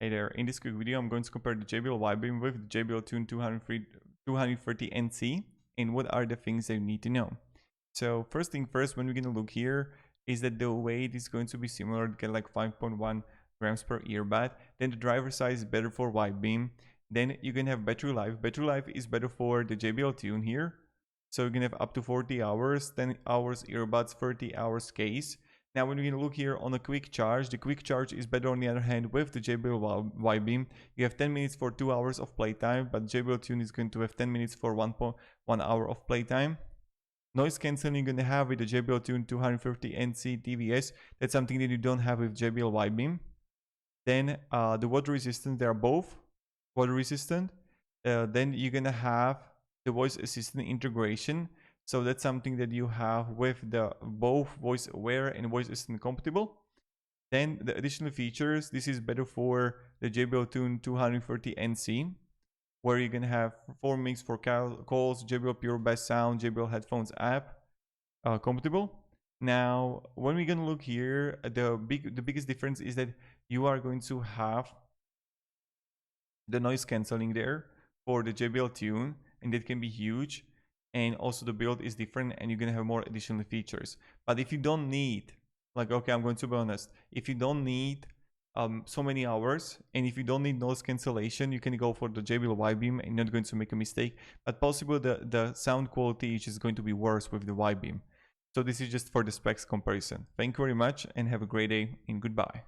Hey there, in this quick video I'm going to compare the JBL Wide-Beam with the JBL Tune 230NC and what are the things that you need to know. So first thing first, when we're going to look here is that the weight is going to be similar to get like 5.1 grams per earbud. Then the driver size is better for Wide-Beam. Then you can have battery life. Battery life is better for the JBL Tune here. So you can have up to 40 hours, 10 hours earbuds, 30 hours case. Now when we look here on a quick charge, the quick charge is better on the other hand with the JBL Wide-Beam. You have 10 minutes for 2 hours of playtime, but JBL Tune is going to have 10 minutes for 1 hour of playtime. Noise cancelling you're going to have with the JBL Tune 250NC TWS. That's something that you don't have with JBL Wide-Beam. Then the water resistance, they are both water resistant. Then you're going to have the voice assistant integration. So that's something that you have with the both voice aware and voice assistant compatible. Then the additional features, this is better for the JBL Tune 230NC, where you can have 4 mics for calls, JBL Pure Bass Sound, JBL Headphones app compatible. Now, when we're gonna look here, the biggest difference is that you are going to have the noise cancelling there for the JBL Tune, and that can be huge. And also the build is different and you're gonna have more additional features. But if you don't need, like, okay, I'm going to be honest, if you don't need so many hours and if you don't need noise cancellation, you can go for the JBL Wide-Beam and you're not going to make a mistake. But possibly the sound quality is just going to be worse with the Wide-Beam. So this is just for the specs comparison. Thank you very much and have a great day and goodbye.